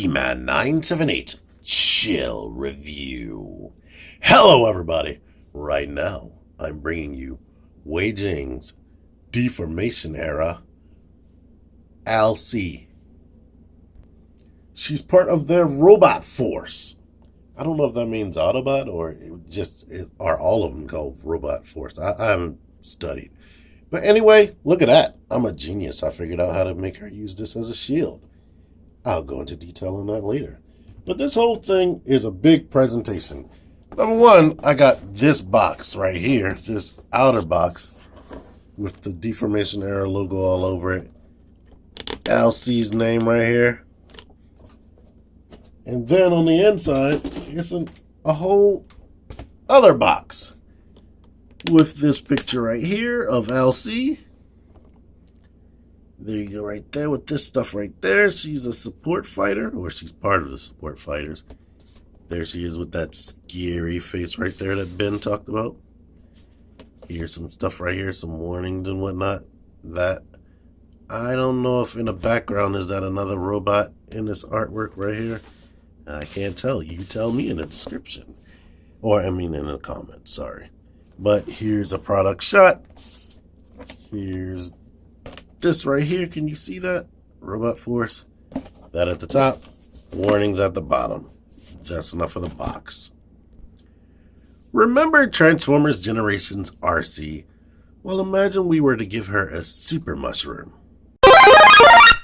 D-Man 978 Chill Review. Hello everybody. Right now I'm bringing you Weijang's Deformation era Alcee. She's part of their robot force. I don't know if that means Autobot or are all of them called robot force. I haven't studied. But anyway, look at that. I'm a genius. I figured out how to make her use this as a shield. I'll go into detail on that later. But this whole thing is a big presentation. Number one, I got this box right here, this outer box with the Deformation era logo all over it. Alcee's name right here. And then on the inside, it's a whole other box with this picture right here of Alcee. There you go right there with this stuff right there. She's a support fighter, or she's part of the support fighters. There she is with that scary face right there that Ben talked about. Here's some stuff right here, some warnings and whatnot. That, I don't know if in the background is that another robot in this artwork right here. I can't tell. You tell me in the description. Or, I mean in the comments, sorry. But here's a product shot. Here's this right here. Can you see that? Robot Force. That at the top. Warnings at the bottom. That's enough of the box. Remember Transformers Generations Arcee? Well, imagine we were to give her a super mushroom.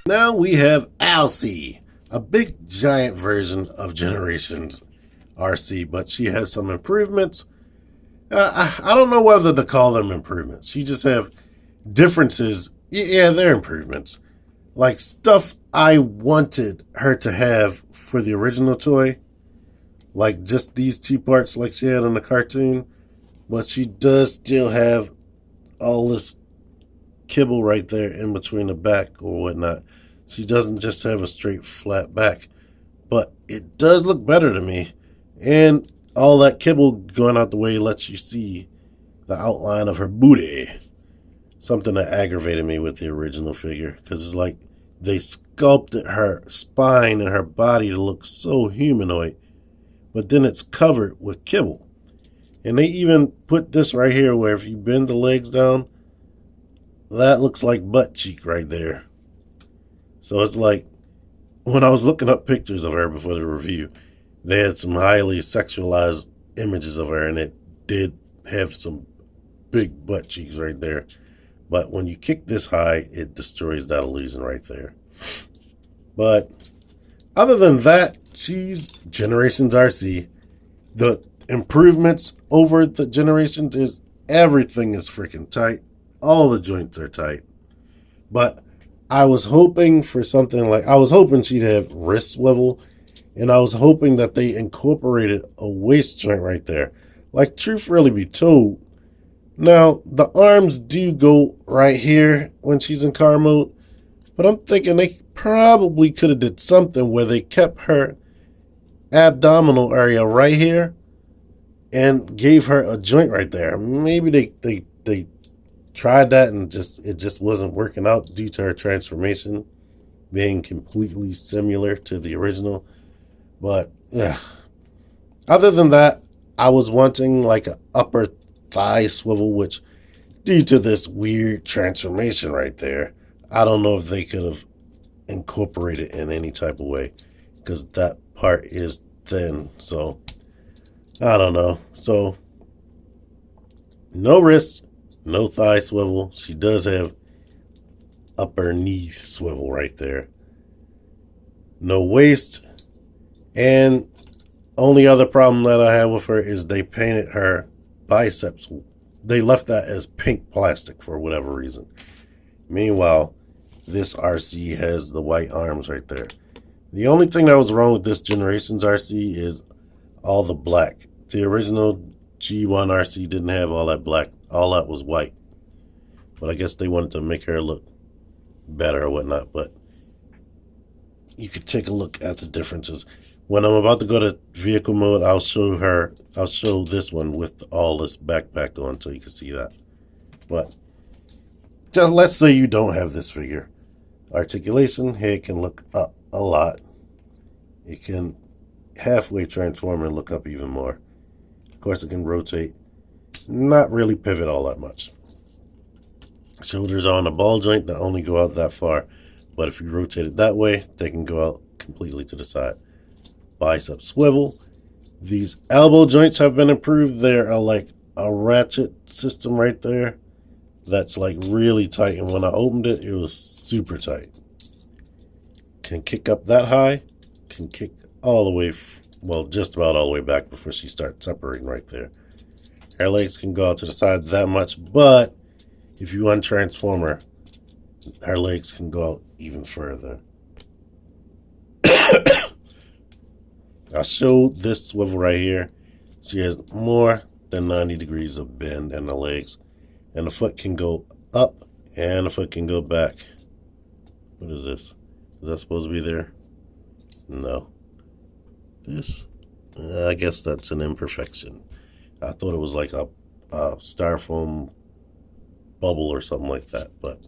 Now we have Alcee. A big giant version of Generations Arcee, but she has some improvements. I don't know whether to call them improvements. She just have differences. Yeah, they're improvements. Like stuff I wanted her to have for the original toy. Like just these two parts like she had in the cartoon. But she does still have all this kibble right there in between the back or whatnot. She doesn't just have a straight flat back. But it does look better to me. And all that kibble going out the way lets you see the outline of her booty. Something that aggravated me with the original figure. Because it's like they sculpted her spine and her body to look so humanoid. But then it's covered with kibble. And they even put this right here where if you bend the legs down, that looks like butt cheek right there. So it's like, when I was looking up pictures of her before the review, they had some highly sexualized images of her, and it did have some big butt cheeks right there. But when you kick this high, it destroys that illusion right there. But other than that, she's Generations Arcee. The improvements over the Generations is everything is freaking tight. All the joints are tight. But I was hoping for something like, I was hoping she'd have wrist swivel. And I was hoping that they incorporated a waist joint right there. Like, truth really be told. Now, the arms do go right here when she's in car mode. But I'm thinking they probably could have did something where they kept her abdominal area right here. And gave her a joint right there. Maybe they tried that and it just wasn't working out due to her transformation being completely similar to the original. But yeah, other than that, I was wanting like an upper thigh swivel, which due to this weird transformation right there, I don't know if they could have incorporated it in any type of way because that part is thin. So I don't know. So no wrist, no thigh swivel. She does have upper knee swivel right there. No waist. And only other problem that I have with her is they painted her biceps. They left that as pink plastic for whatever reason. Meanwhile, this Arcee has the white arms right there. The only thing that was wrong with this Generations Arcee is all the black. The original G1 Arcee didn't have all that black. All that was white. But I guess they wanted to make her look better or whatnot. But you could take a look at the differences. When I'm about to go to vehicle mode, I'll show this one with all this backpack on so you can see that. But just let's say you don't have this figure. Articulation, head can look up a lot. it can halfway transform and look up even more. Of course, it can rotate, not really pivot all that much. Shoulders on a ball joint that only go out that far, but if you rotate it that way, they can go out completely to the side. Bicep swivel. These elbow joints have been improved. They're like a ratchet system right there that's like really tight, and when I opened it, it was super tight. Can kick up that high, can kick all the way, well, just about all the way back before she starts separating right there. Her legs can go out to the side that much, but if you untransform her, her legs can go out even further. I showed this swivel right here. She has more than 90 degrees of bend in the legs, and the foot can go up and the foot can go back. What is this? Is that supposed to be there? No. This? I guess that's an imperfection. I thought it was like a styrofoam bubble or something like that, but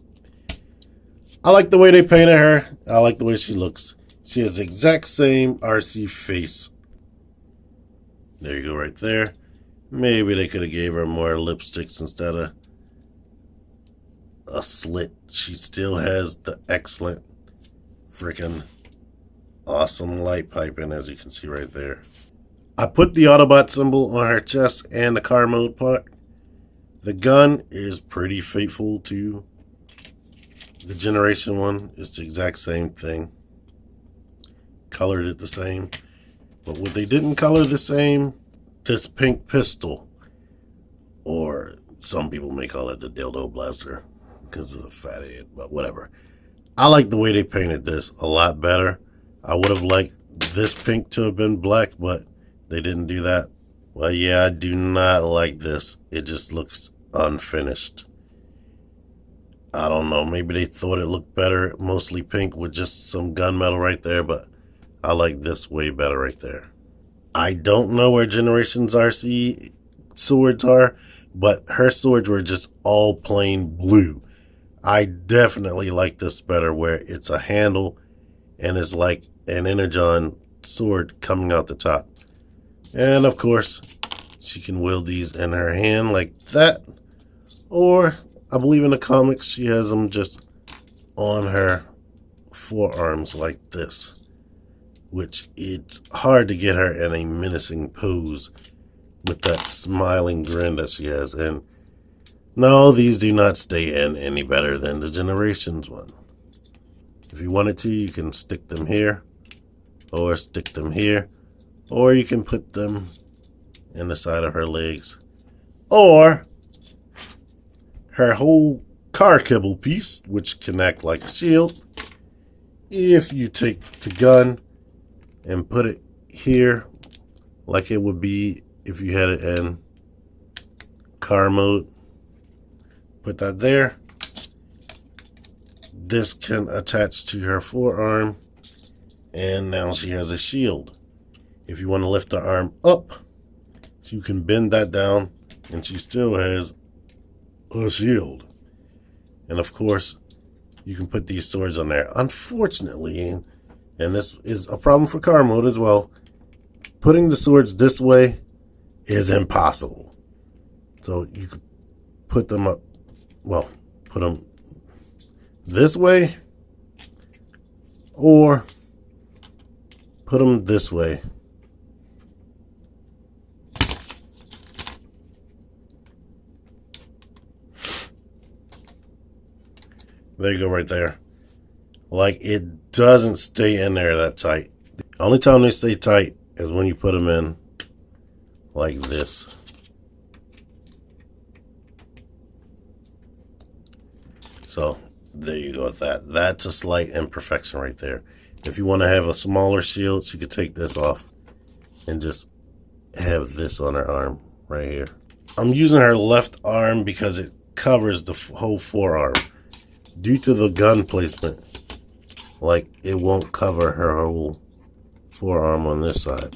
I like the way they painted her. I like the way she looks. She has the exact same Arcee face. There you go right there. Maybe they could have gave her more lipsticks instead of a slit. She still has the excellent freaking awesome light piping, as you can see right there. I put the Autobot symbol on her chest and the car mode part. The gun is pretty faithful to the Generation one. It's the exact same thing. Colored it the same. But what they didn't color the same, this pink pistol, or some people may call it the dildo blaster because of the fat head, but whatever. I like the way they painted this a lot better. I would have liked this pink to have been black, but they didn't do that. Well, yeah, I do not like this. It just looks unfinished. I don't know, maybe they thought it looked better, mostly pink with just some gunmetal right there, but I like this way better right there. I don't know where Generations Arcee swords are, but her swords were just all plain blue. I definitely like this better where it's a handle and it's like an energon sword coming out the top. And of course, she can wield these in her hand like that. Or, I believe in the comics, she has them just on her forearms like this. Which it's hard to get her in a menacing pose with that smiling grin that she has. And no, these do not stay in any better than the Generations one. If you wanted to, you can stick them here, or stick them here, or you can put them in the side of her legs, or her whole car kibble piece, which can act like a shield. If you take the gun and put it here like it would be if you had it in car mode, put that there. This can attach to her forearm, and now she has a shield. If you want to lift the arm up, so you can bend that down, and she still has a shield. And of course, you can put these swords on there. Unfortunately, and this is a problem for car mode as well, putting the swords this way is impossible. So you could put them up, well, put them this way, or put them this way. There you go right there. Like, it doesn't stay in there that tight. The only time they stay tight is when you put them in like this. So there you go with that. That's a slight imperfection right there. If you want to have a smaller shield, you could take this off and just have this on her arm right here. I'm using her left arm because it covers the whole forearm. Due to the gun placement, like, it won't cover her whole forearm on this side.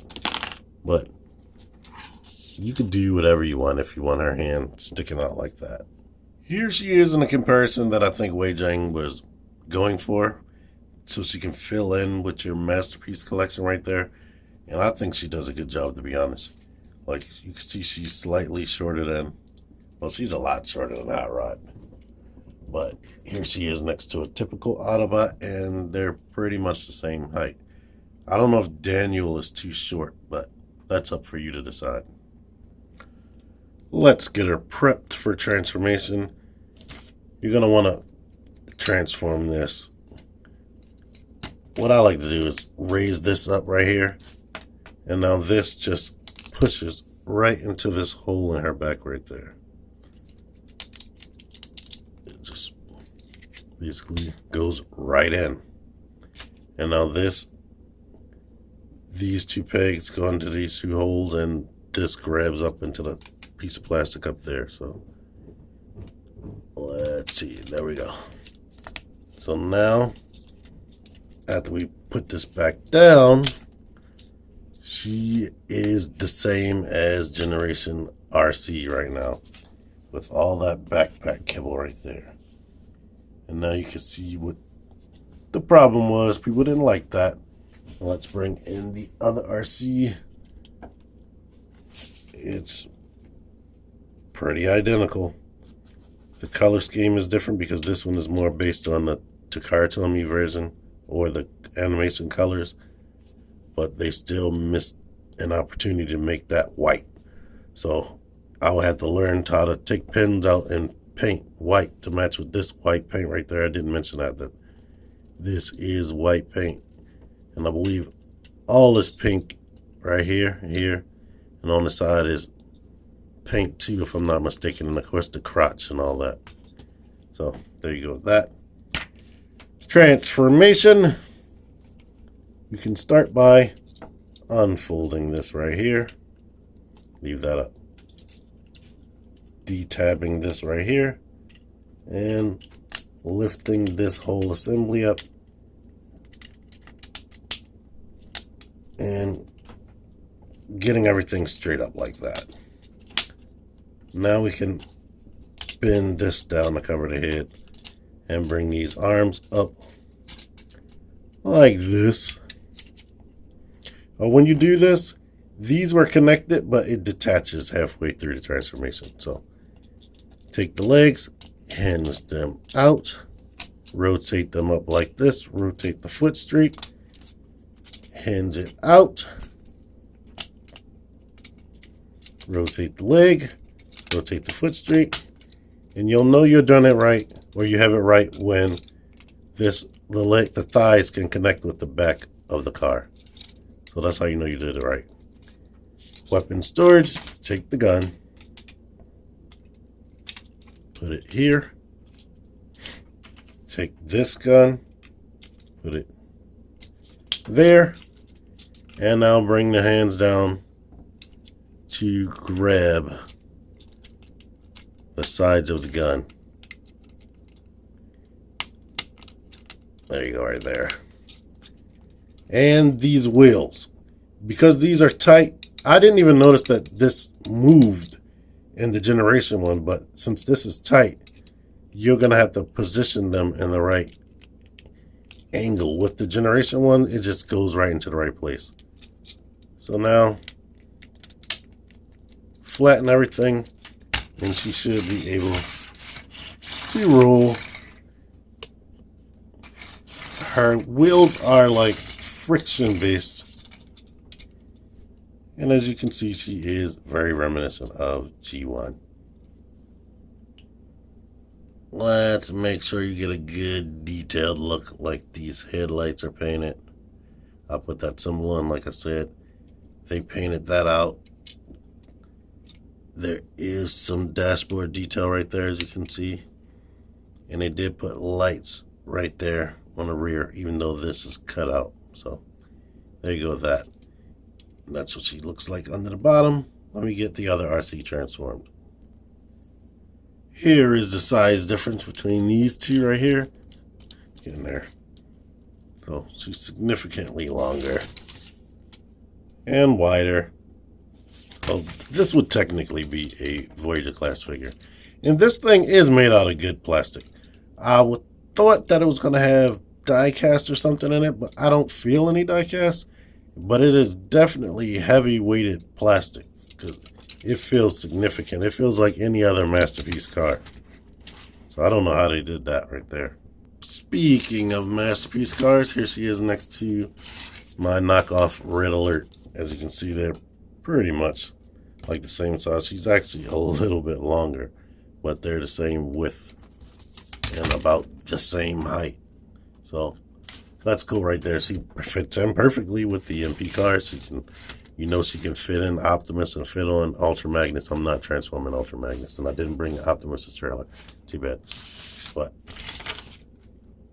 But you could do whatever you want if you want her hand sticking out like that. Here she is in a comparison that I think Weijang was going for. so she can fill in with your masterpiece collection right there. And I think she does a good job, to be honest. Like, you can see she's slightly shorter than, well, she's a lot shorter than Hot Rod. But here she is next to a typical Autobot, and they're pretty much the same height. I don't know if Daniel is too short, but that's up for you to decide. Let's get her prepped for transformation. You're going to want to transform this. What I like to do is raise this up right here. And now this just pushes right into this hole in her back right there. It just basically goes right in. And now these two pegs go into these two holes, and this grabs up into the piece of plastic up there. So let's see, there we go. So now, after we put this back down, she is the same as Generation Arcee right now, with all that backpack kibble right there. And now you can see what the problem was. People didn't like that. Let's bring in the other Arcee. It's pretty identical. The color scheme is different because this one is more based on the Takara version or the animation colors, but they still missed an opportunity to make that white. So I will have to learn how to take pens out and paint white to match with this white paint right there. I didn't mention that this is white paint, and I believe all this pink right here, and on the side is paint too, if I'm not mistaken, and of course the crotch and all that. So there you go with that. Transformation. You can start by unfolding this right here. Leave that up. Detabbing this right here. And lifting this whole assembly up. And getting everything straight up like that. Now we can bend this down to cover the head and bring these arms up like this. When you do this, these were connected, but it detaches halfway through the transformation. So take the legs, hinge them out, rotate them up like this, rotate the foot streak, hinge it out, rotate the leg, rotate the foot streak, and you'll know you're doing it right, or you have it right, when the thighs can connect with the back of the car. So that's how you know you did it right. Weapon storage, take the gun, put it here, take this gun, put it there, and now bring the hands down to grab the sides of the gun. There you go, right there. And these wheels, because these are tight, I didn't even notice that this moved in the Generation one, but since this is tight, you're gonna have to position them in the right angle. With the Generation one, it just goes right into the right place. So now flatten everything, and she should be able to roll. Her wheels are like friction based, and as you can see, she is very reminiscent of G1. Let's make sure you get a good detailed look like these headlights are painted. I'll put that symbol in. Like I said, they painted that out. There is some dashboard detail right there, as you can see, and they did put lights right there on the rear, even though this is cut out. So there you go with that. And that's what she looks like under the bottom. Let me get the other Arcee transformed. Here is the size difference between these two right here. Get in there. So she's significantly longer and wider. So this would technically be a Voyager class figure. And this thing is made out of good plastic. I thought that it was going to have die cast or something in it, but I don't feel any die cast. But it is definitely heavy weighted plastic because it feels significant. It feels like any other Masterpiece car. So I don't know how they did that right there. Speaking of Masterpiece cars, here she is next to my knockoff Red Alert. As you can see, they're pretty much like the same size. She's actually a little bit longer, but they're the same width and about the same height. So that's cool right there. She fits in perfectly with the MP cars. She can, she can fit in Optimus and fit on Ultra Magnus. I'm not transforming Ultra Magnus, and I didn't bring Optimus's trailer. Too bad. But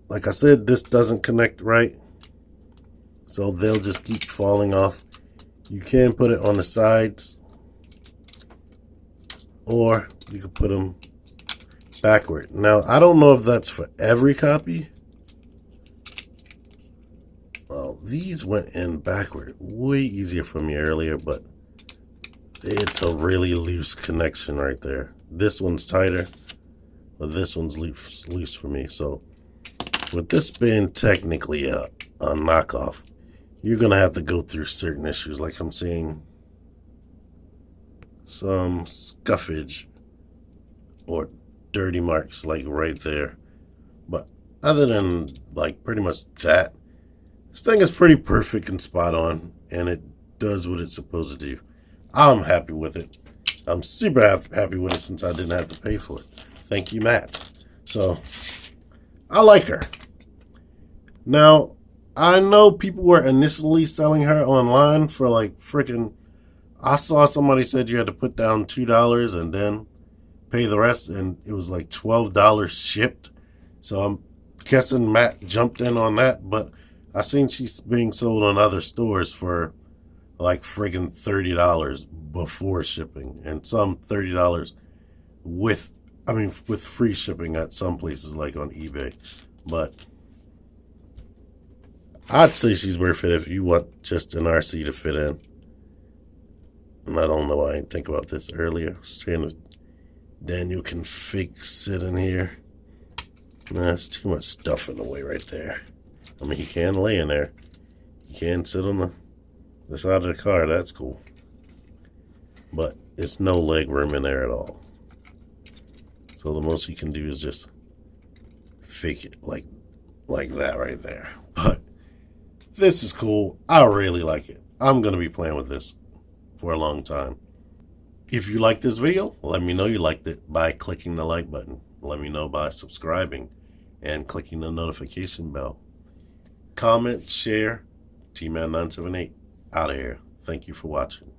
like I said, this doesn't connect right, so they'll just keep falling off. You can put it on the sides, or you can put them backward. Now, I don't know if that's for every copy. Well, these went in backward. Way easier for me earlier, but it's a really loose connection right there. This one's tighter, but this one's loose for me. So with this being technically a knockoff, you're going to have to go through certain issues. Like I'm seeing some scuffage or dirty marks like right there. But other than like pretty much that, this thing is pretty perfect and spot on, and it does what it's supposed to do. I'm happy with it. I'm super happy with it since I didn't have to pay for it. Thank you, Matt. So I like her. Now, I know people were initially selling her online for like freaking, I saw somebody said you had to put down $2 and then pay the rest, and it was like $12 shipped. So I'm guessing Matt jumped in on that, but I seen she's being sold on other stores for like friggin' $30 before shipping, and some $30 with free shipping at some places like on eBay. But I'd say she's worth it if you want just an RC to fit in. And I don't know why I didn't think about this earlier. I was trying to, Daniel can fix it in here. Nah, that's too much stuff in the way right there. I mean, he can lay in there. He can sit on the side of the car. That's cool. But it's no leg room in there at all. So the most he can do is just fake it like that right there. But this is cool. I really like it. I'm going to be playing with this for a long time. If you like this video, let me know you liked it by clicking the like button. Let me know by subscribing and clicking the notification bell. Comment, share. T-Man978 out of here. Thank you for watching.